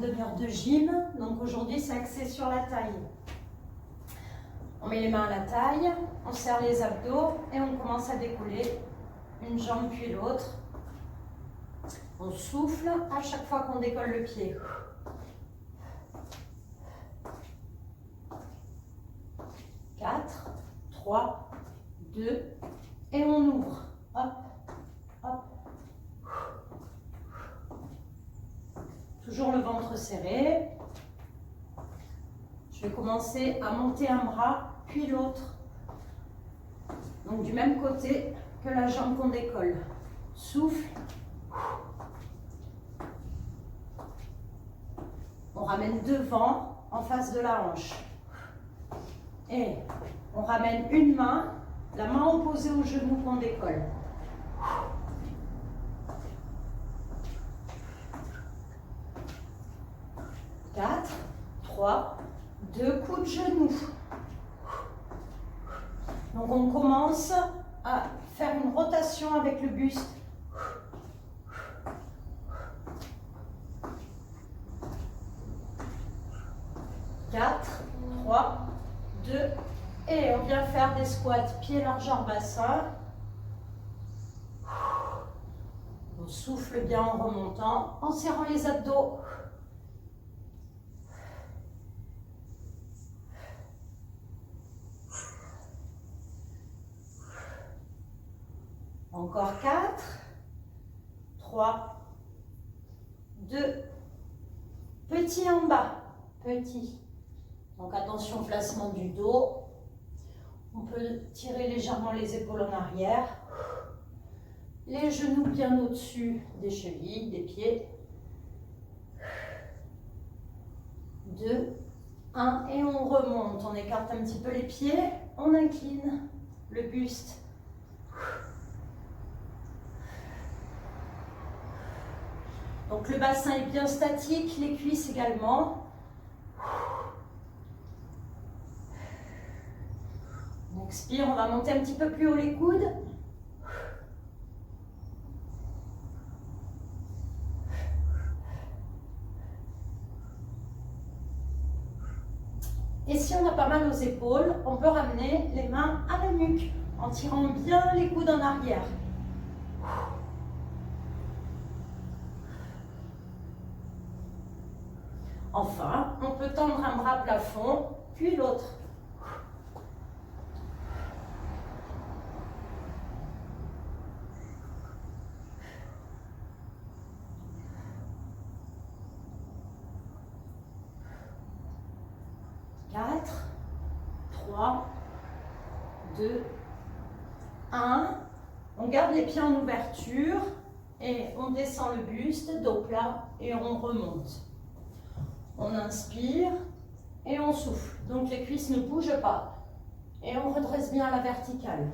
une demi-heure de gym, donc aujourd'hui c'est axé sur la taille. On met les mains à la taille, on serre les abdos et on commence à décoller une jambe puis l'autre. On souffle à chaque fois qu'on décolle le pied. 4, 3, 2 et on ouvre. Hop, hop. Toujours le ventre serré. Je vais commencer à monter un bras, puis l'autre. Donc du même côté que la jambe qu'on décolle. Souffle. On ramène devant, en face de la hanche. Et on ramène une main, la main opposée au genou qu'on décolle. Quatre, 3, 2 coups de genou. Donc on commence à faire une rotation avec le buste. Quatre, 3, 2 et on vient faire des squats pieds largeur bassin. On souffle bien en remontant, en serrant les abdos. Encore 4, 3, 2, petit en bas, petit. Donc attention au placement du dos. On peut tirer légèrement les épaules en arrière. Les genoux bien au-dessus des chevilles, des pieds. 2, 1 et on remonte. On écarte un petit peu les pieds. On incline le buste. Donc le bassin est bien statique, les cuisses également. On expire, on va monter un petit peu plus haut les coudes. Et si on a pas mal aux épaules, on peut ramener les mains à la nuque en tirant bien les coudes en arrière. Enfin, on peut tendre un bras plafond, puis l'autre. Quatre, 3, 2, 1. On garde les pieds en ouverture et on descend le buste, dos plat et on remonte. On inspire et on souffle. Donc les cuisses ne bougent pas. Et on redresse bien à la verticale.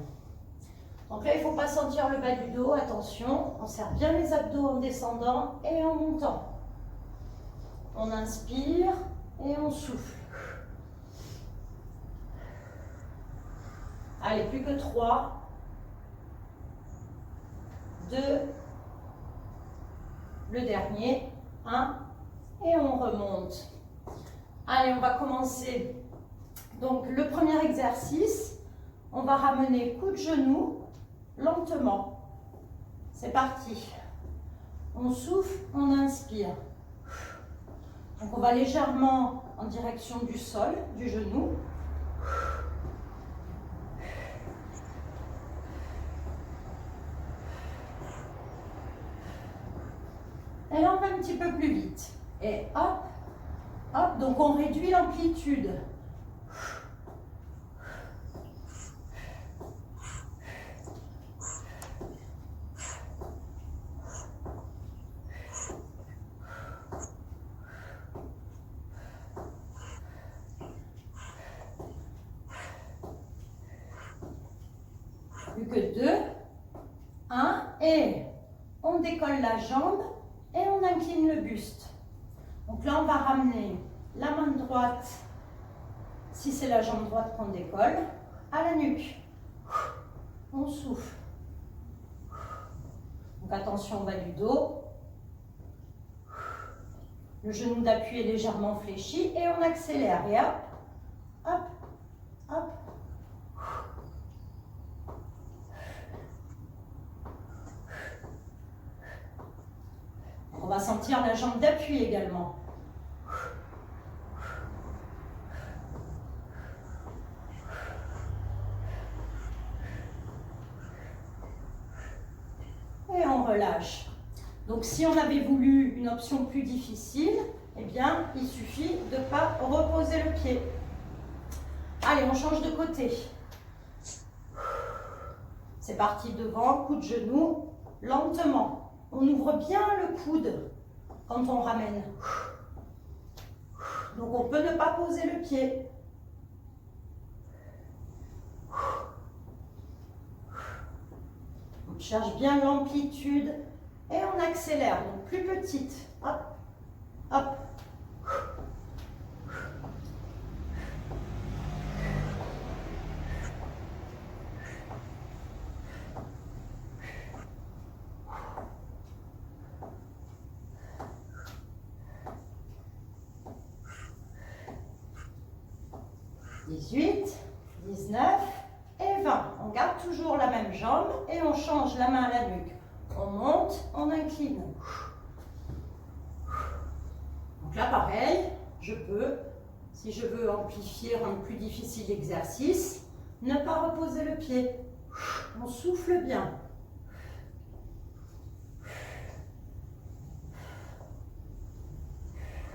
Donc là, il ne faut pas sentir le bas du dos. Attention, on serre bien les abdos en descendant et en montant. On inspire et on souffle. Allez, plus que 3, 2, le dernier, 1. Et on remonte. Allez, on va commencer. Donc, le premier exercice, on va ramener coup de genou lentement. C'est parti. On souffle, on inspire. Donc, on va légèrement en direction du sol, du genou. Et là, on va un petit peu plus vite. Et hop, hop, donc on réduit l'amplitude. Plus que 2, 1, et on décolle la jambe et on incline le buste. Donc là, on va ramener la main droite, si c'est la jambe droite qu'on décolle, à la nuque. On souffle. Donc attention au bas du dos. Le genou d'appui est légèrement fléchi et on accélère. Et hop, hop, hop. On va sentir la jambe d'appui également. Et on relâche. Donc si on avait voulu une option plus difficile, eh bien il suffit de ne pas reposer le pied. Allez, on change de côté. C'est parti devant, coup de genou, lentement. On ouvre bien le coude quand on ramène. Donc on peut ne pas poser le pied. On cherche bien l'amplitude et on accélère. Donc plus petite. Hop, hop. 18, 19 et 20. On garde toujours la même jambe et on change la main à la nuque. On monte, on incline. Donc là, pareil, je peux, si je veux amplifier, rendre plus difficile l'exercice, ne pas reposer le pied. On souffle bien.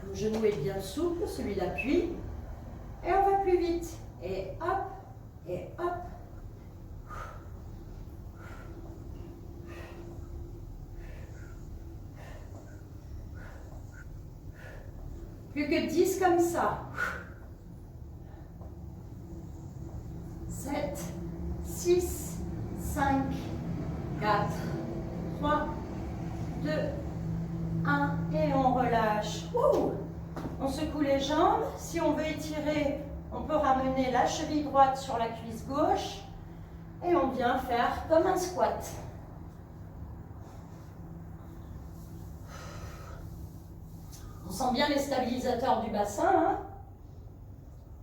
Le genou est bien souple, celui d'appui. Et on va plus vite. Et hop, et hop. Plus que 10 comme ça. 7, 6, 5, 4, 3, 2, 1. Et on relâche. Ouh! On secoue les jambes. Si on veut étirer, on peut ramener la cheville droite sur la cuisse gauche. Et on vient faire comme un squat. On sent bien les stabilisateurs du bassin. Hein?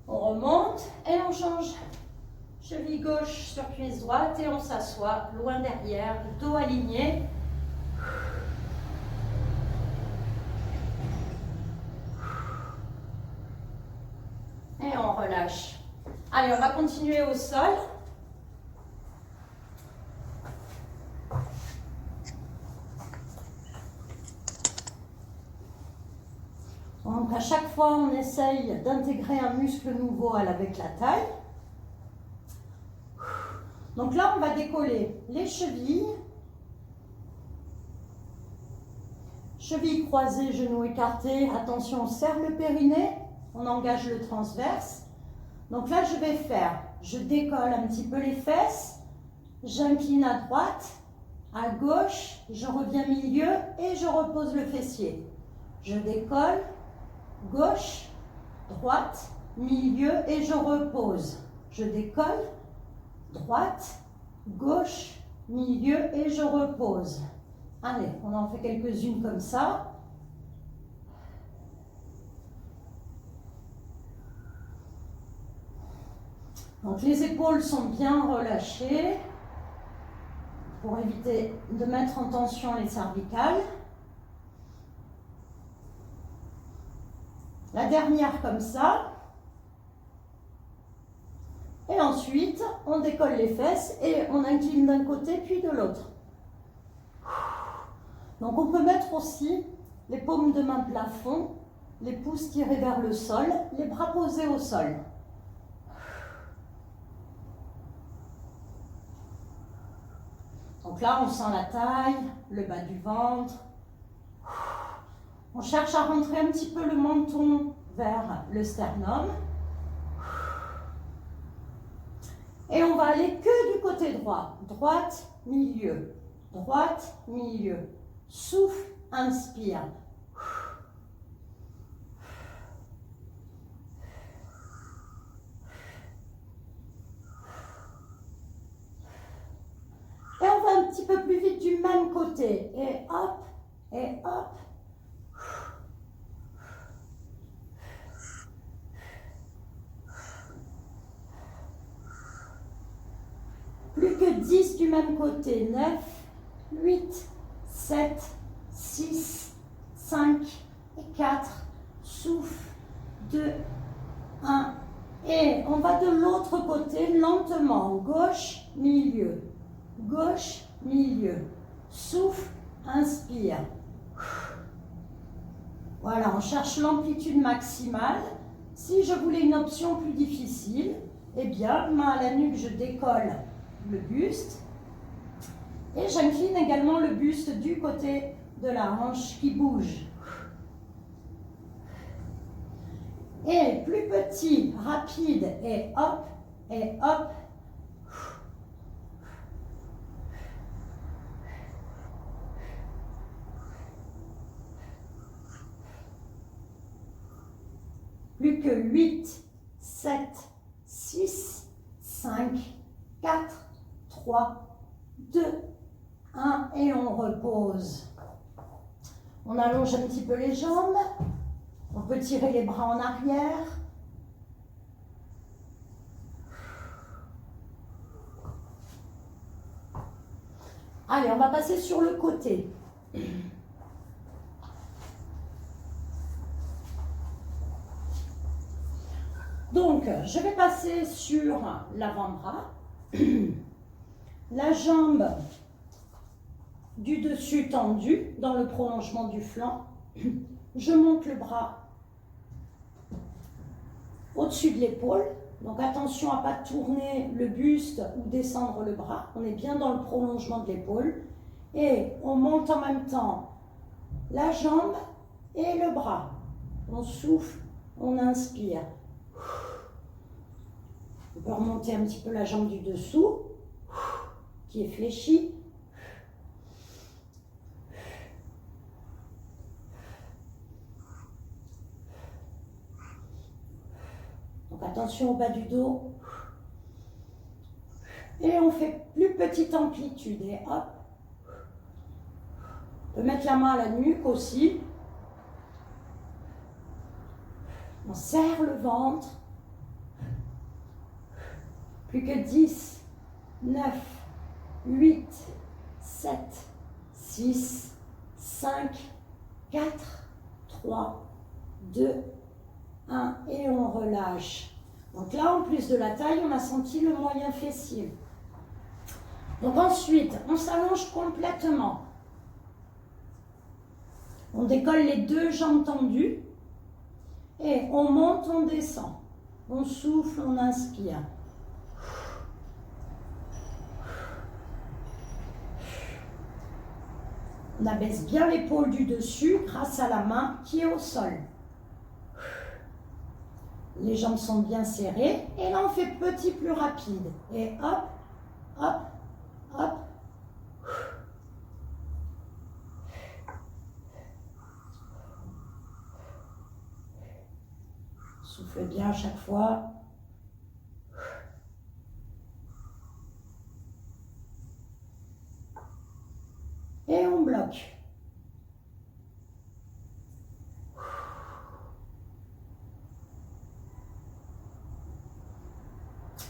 On remonte et on change. Cheville gauche sur cuisse droite et on s'assoit loin derrière, dos aligné. Et on relâche. Allez, on va continuer au sol. Donc à chaque fois, on essaye d'intégrer un muscle nouveau avec la taille. Donc là, on va décoller les chevilles. Chevilles croisées, genoux écartés. Attention, on serre le périnée. On engage le transverse. Donc là, je vais faire, je décolle un petit peu les fesses. J'incline à droite, à gauche. Je reviens milieu et je repose le fessier. Je décolle. Gauche, droite, milieu et je repose. Je décolle, droite, gauche, milieu et je repose. Allez, on en fait quelques-unes comme ça. Donc les épaules sont bien relâchées pour éviter de mettre en tension les cervicales. La dernière comme ça. Et ensuite, on décolle les fesses et on incline d'un côté puis de l'autre. Donc on peut mettre aussi les paumes de main plafond, les pouces tirés vers le sol, les bras posés au sol. Donc là, on sent la taille, le bas du ventre. On cherche à rentrer un petit peu le menton vers le sternum. Et on va aller que du côté droit. Droite, milieu. Droite, milieu. Souffle, inspire. Et on va un petit peu plus vite du même côté. Et hop, et hop. 10 du même côté. 9, 8, 7, 6, 5 et 4. Souffle. 2, 1. Et on va de l'autre côté lentement. Gauche, milieu. Gauche, milieu. Souffle, inspire. Voilà, on cherche l'amplitude maximale. Si je voulais une option plus difficile, eh bien, main à la nuque, je décolle le buste. Et j'incline également le buste du côté de la hanche qui bouge. Et plus petit, rapide, et hop, et hop. Plus que 8, 7, 6, 5, 4, 3, 2, 1 et on repose. On allonge un petit peu les jambes. On peut tirer les bras en arrière. Allez, on va passer sur le côté. Donc, je vais passer sur l'avant-bras. La jambe du dessus tendue dans le prolongement du flanc. Je monte le bras au-dessus de l'épaule. Donc attention à ne pas tourner le buste ou descendre le bras. On est bien dans le prolongement de l'épaule. Et on monte en même temps la jambe et le bras. On souffle, on inspire. On peut remonter un petit peu la jambe du dessous qui est fléchie. Donc attention au bas du dos. Et on fait plus petite amplitude. Et hop. On peut mettre la main à la nuque aussi. On serre le ventre. Plus que 10, 9, 8, 7, 6, 5, 4, 3, 2, 1 et on relâche. Donc là, en plus de la taille, on a senti le moyen fessier. Donc ensuite, on s'allonge complètement. On décolle les deux jambes tendues et on monte, on descend. On souffle, on inspire. On abaisse bien l'épaule du dessus grâce à la main qui est au sol. Les jambes sont bien serrées. Et là, on fait petit plus rapide. Et hop, hop, hop. Soufflez bien à chaque fois. Et on bloque.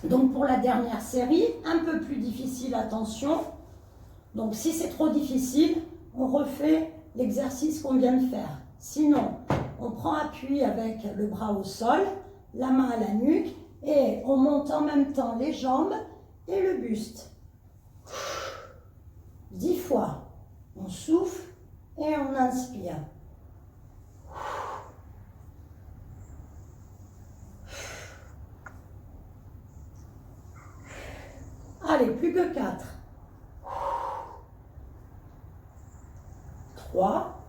Donc pour la dernière série, un peu plus difficile, attention. Donc si c'est trop difficile, on refait l'exercice qu'on vient de faire. Sinon, on prend appui avec le bras au sol, la main à la nuque et on monte en même temps les jambes et le buste. 10 fois. On souffle et on inspire. Allez, plus que 4. 3.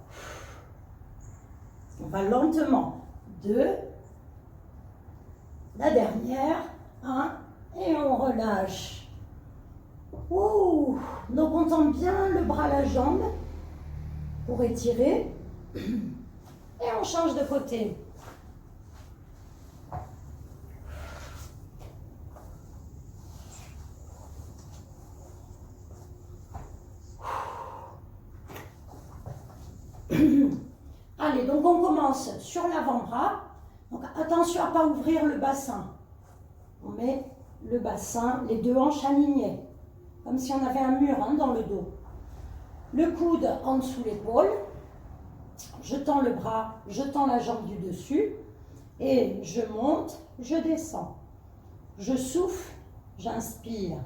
On va lentement. 2. La dernière. 1. Et on relâche. Ouh. Donc on tend bien le bras à la jambe pour étirer. Et on change de côté. Allez, donc on commence sur l'avant-bras. Donc attention à ne pas ouvrir le bassin. On met le bassin, les deux hanches alignées. comme si on avait un mur hein, dans le dos. Le coude en dessous l'épaule, je tends le bras, je tends la jambe du dessus et je monte, je descends. Je souffle, j'inspire.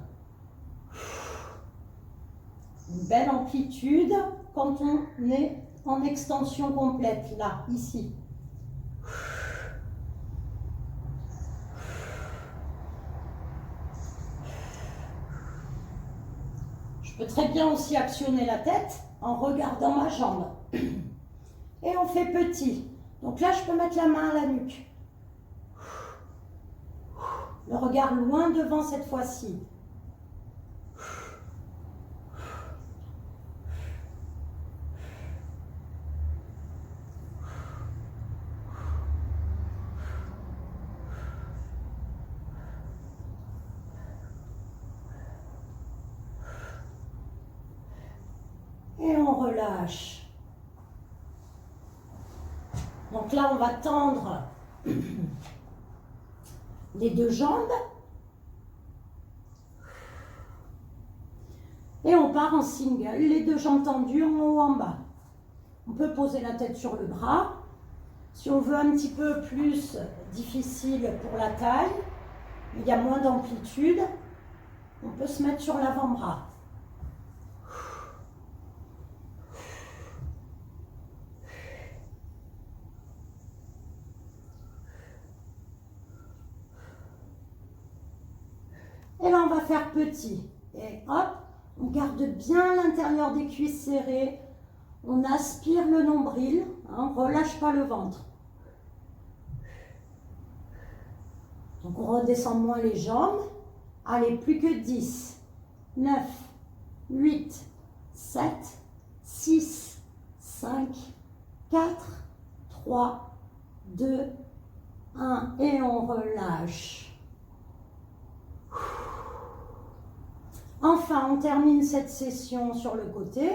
Une belle amplitude quand on est en extension complète, là, ici. Je peux très bien aussi actionner la tête en regardant ma jambe. Et on fait petit. Donc là, je peux mettre la main à la nuque. Le regard loin devant cette fois-ci. Et on relâche. Donc là, on va tendre les deux jambes. Et on part en single, les deux jambes tendues en haut, en bas. On peut poser la tête sur le bras. Si on veut un petit peu plus difficile pour la taille, il y a moins d'amplitude, on peut se mettre sur l'avant-bras. Et là, on va faire petit. Et hop, on garde bien l'intérieur des cuisses serrées. On aspire le nombril, hein, on ne relâche pas le ventre. Donc on redescend moins les jambes. Allez, plus que 10, 9, 8, 7, 6, 5, 4, 3, 2, 1. Et on relâche. Enfin, on termine cette session sur le côté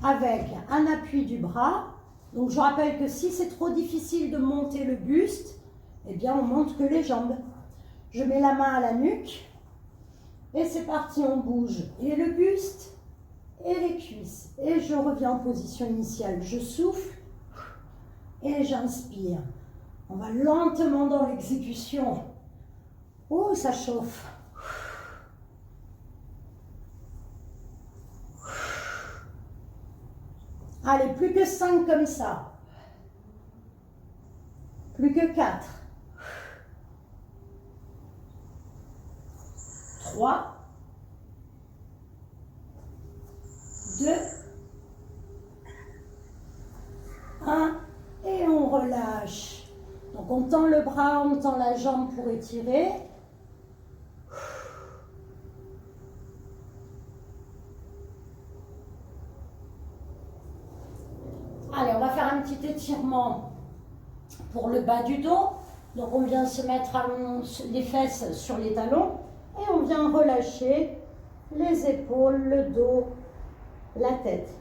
avec un appui du bras. Donc, je rappelle que si c'est trop difficile de monter le buste, eh bien, on monte que les jambes. Je mets la main à la nuque et c'est parti, on bouge. Et le buste et les cuisses. Et je reviens en position initiale. Je souffle et j'inspire. On va lentement dans l'exécution. Oh, ça chauffe. Allez, plus que 5 comme ça. Plus que 4. 3. 2. 1. Et on relâche. Donc on tend le bras, on tend la jambe pour étirer. Allez, on va faire un petit étirement pour le bas du dos. Donc on vient se mettre les fesses sur les talons et on vient relâcher les épaules, le dos, la tête.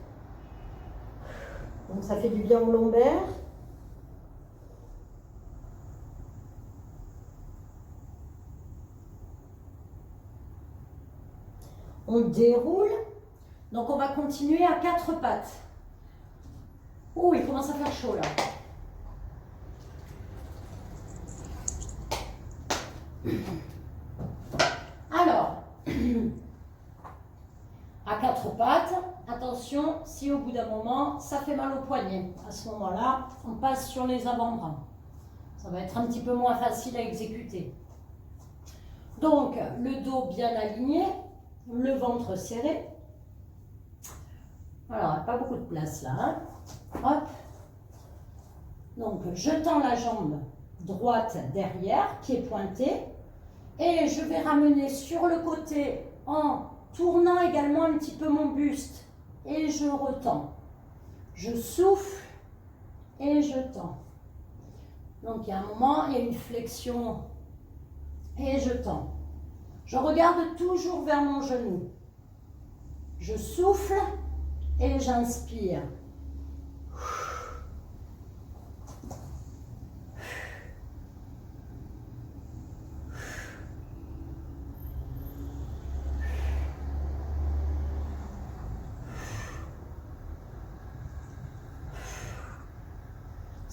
Donc ça fait du bien au lombaire. On déroule. Donc on va continuer à 4 pattes. Oh, il commence à faire chaud là. Alors, à 4 pattes, attention, si au bout d'un moment, ça fait mal au poignet, à ce moment-là, on passe sur les avant-bras. Ça va être un petit peu moins facile à exécuter. Donc, le dos bien aligné, le ventre serré. Alors, pas beaucoup de place là. Hein. Hop. Donc, je tends la jambe droite derrière, qui est pointée. Et je vais ramener sur le côté en tournant également un petit peu mon buste. Et je retends. Je souffle et je tends. Donc, il y a un moment, il y a une flexion et je tends. Je regarde toujours vers mon genou. Je souffle et j'inspire.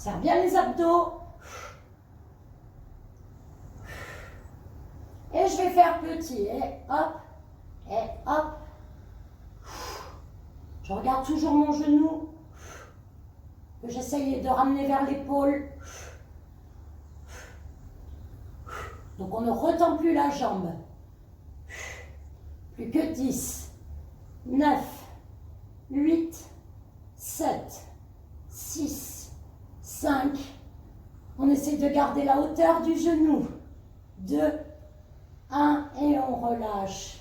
Serre bien les abdos. Et je vais faire petit. Et hop. Et hop. Je regarde toujours mon genou. Que j'essaye de ramener vers l'épaule. Donc on ne retend plus la jambe. Plus que 10, 9, 8, 7, 6, 5. On essaie de garder la hauteur du genou. 2, 1 et on relâche.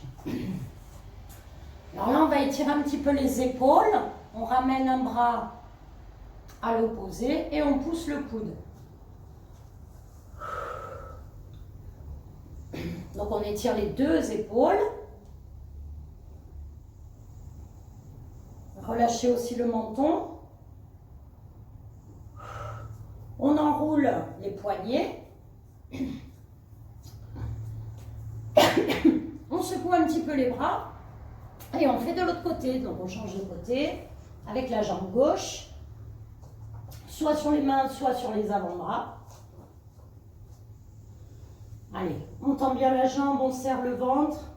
Alors là, on va étirer un petit peu les épaules. On ramène un bras à l'opposé et on pousse le coude. Donc on étire les deux épaules. Relâchez aussi le menton. On enroule les poignets. On secoue un petit peu les bras. Et on fait de l'autre côté. Donc on change de côté avec la jambe gauche. Soit sur les mains, soit sur les avant-bras. Allez, on tend bien la jambe, on serre le ventre.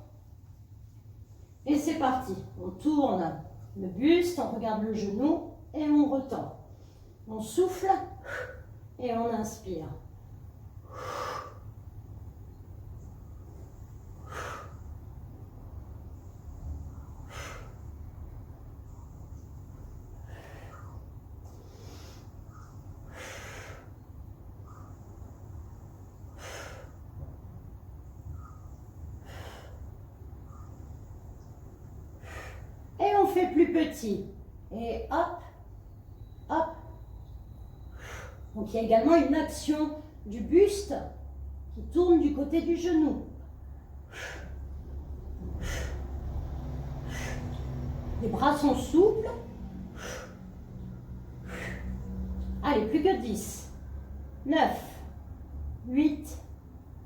Et c'est parti. On tourne le buste, on regarde le genou et on retend. On souffle et on inspire. Et on fait plus petit. Et hop, hop. Donc il y a également une action du buste qui tourne du côté du genou. Les bras sont souples. Allez, plus que 10, 9, 8,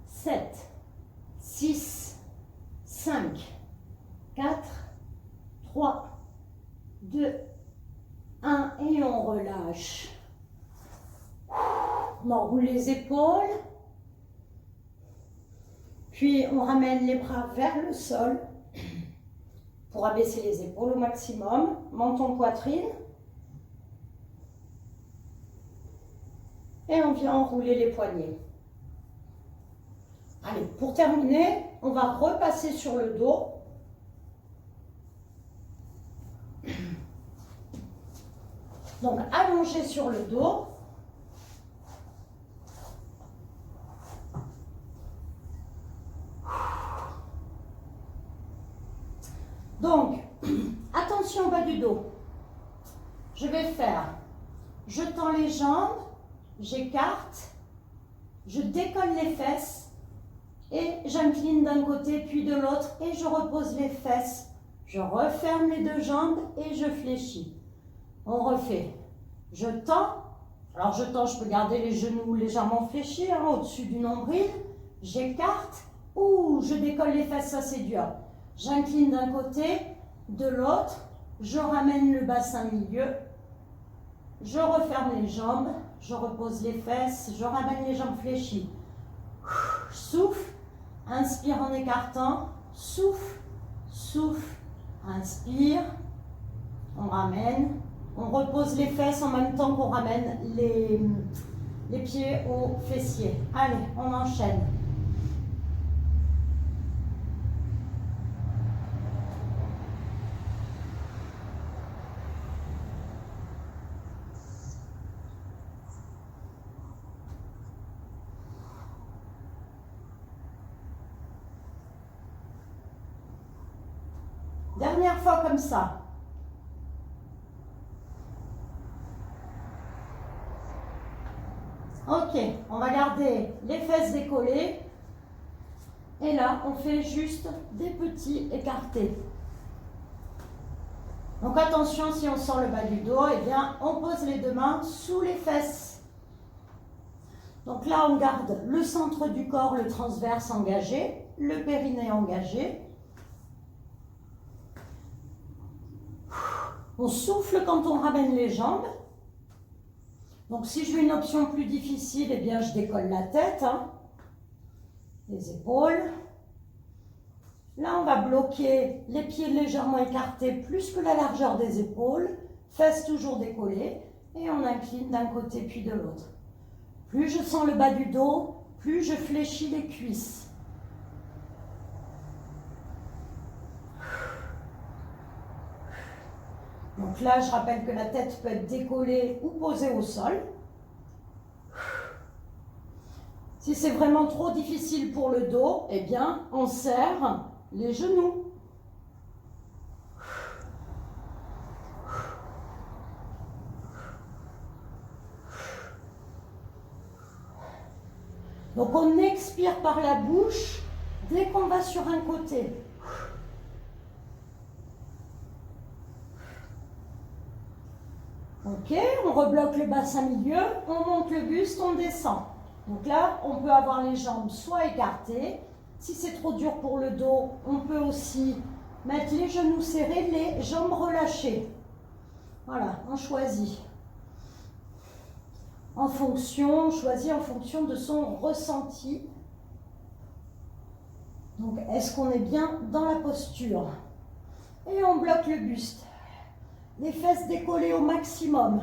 7, 6, 5, 4, 3, 2, 1 et on relâche. On enroule les épaules. Puis on ramène les bras vers le sol pour abaisser les épaules au maximum. Menton, poitrine. Et on vient enrouler les poignets. Allez, pour terminer, on va repasser sur le dos. Donc allongé sur le dos. Donc, attention au bas du dos. Je vais faire, je tends les jambes, j'écarte, je décolle les fesses et j'incline d'un côté puis de l'autre et je repose les fesses. Je referme les deux jambes et je fléchis. On refait. Je tends. Alors je tends, je peux garder les genoux légèrement fléchis au-dessus du nombril. J'écarte ou je décolle les fesses, ça c'est dur. J'incline d'un côté, de l'autre. Je ramène le bassin milieu. Je referme les jambes. Je repose les fesses. Je ramène les jambes fléchies. Souffle. Inspire en écartant. Souffle. Souffle. Inspire. On ramène. On repose les fesses en même temps qu'on ramène les pieds aux fessiers. Allez, on enchaîne. Dernière fois comme ça. Ok, on va garder les fesses décollées. Et là, on fait juste des petits écartés. Donc attention, si on sent le bas du dos, eh bien, on pose les deux mains sous les fesses. Donc là, on garde le centre du corps, le transverse engagé, le périnée engagé. On souffle quand on ramène les jambes. Donc si je veux une option plus difficile, eh bien je décolle la tête, hein, les épaules. Là, on va bloquer les pieds légèrement écartés plus que la largeur des épaules, fesses toujours décollées, et on incline d'un côté puis de l'autre. Plus je sens le bas du dos, plus je fléchis les cuisses. Donc là, je rappelle que la tête peut être décollée ou posée au sol. Si c'est vraiment trop difficile pour le dos, eh bien, on serre les genoux. Donc on expire par la bouche dès qu'on va sur un côté. Ok, on rebloque le bassin milieu, on monte le buste, on descend. Donc là, on peut avoir les jambes soit écartées. Si c'est trop dur pour le dos, on peut aussi mettre les genoux serrés, les jambes relâchées. Voilà, on choisit. On choisit en fonction de son ressenti. Donc, est-ce qu'on est bien dans la posture? Et on bloque le buste. Les fesses décollées au maximum.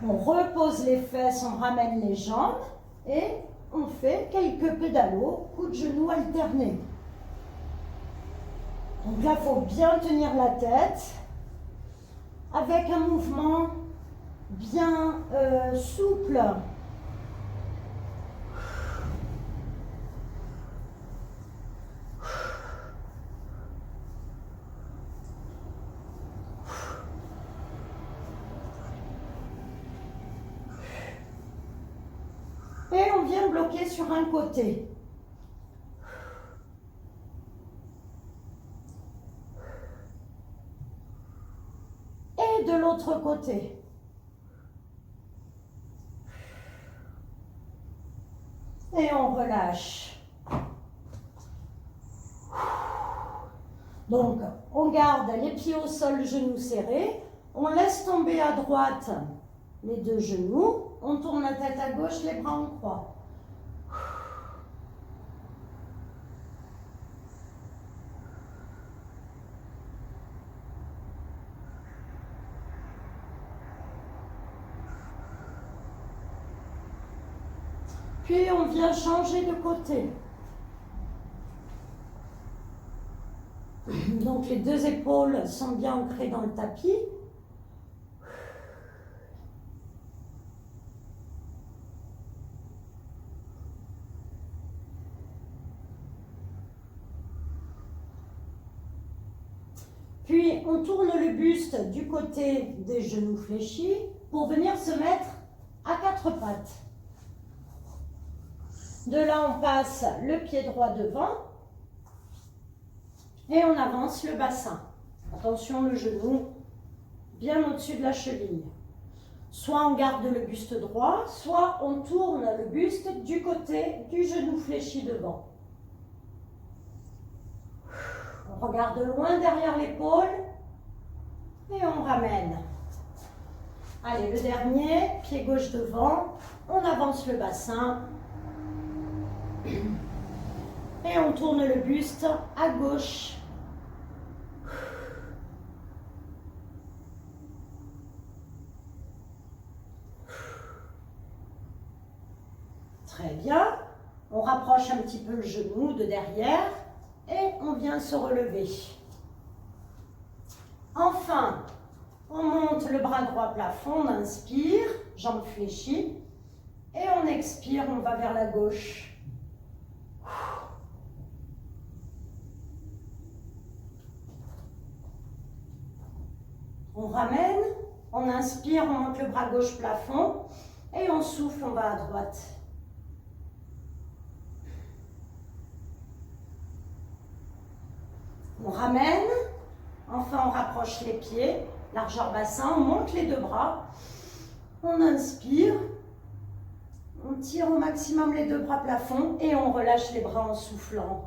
On repose les fesses, on ramène les jambes et on fait quelques pédalos, coups de genoux alternés. Donc là, il faut bien tenir la tête avec un mouvement bien souple. Et on vient bloquer sur un côté. Et de l'autre côté. Et on relâche. Donc, on garde les pieds au sol, genoux serrés. On laisse tomber à droite les deux genoux. On tourne la tête à gauche, les bras en croix. Puis on vient changer de côté. Donc les deux épaules sont bien ancrées dans le tapis. Puis on tourne le buste du côté des genoux fléchis pour venir se mettre à quatre pattes. De là, on passe le pied droit devant et on avance le bassin. Attention, le genou bien au-dessus de la cheville. Soit on garde le buste droit, soit on tourne le buste du côté du genou fléchi devant. On regarde loin derrière l'épaule et on ramène. Allez, le dernier, pied gauche devant, on avance le bassin. Et on tourne le buste à gauche. Très bien. On rapproche un petit peu le genou de derrière et on vient se relever. Enfin, on monte le bras droit plafond, on inspire, jambes fléchies. Et on expire, on va vers la gauche. On ramène, on inspire, on monte le bras gauche plafond et on souffle, on va à droite. On ramène, enfin on rapproche les pieds, largeur bassin, on monte les deux bras, on inspire, on tire au maximum les deux bras plafond et on relâche les bras en soufflant.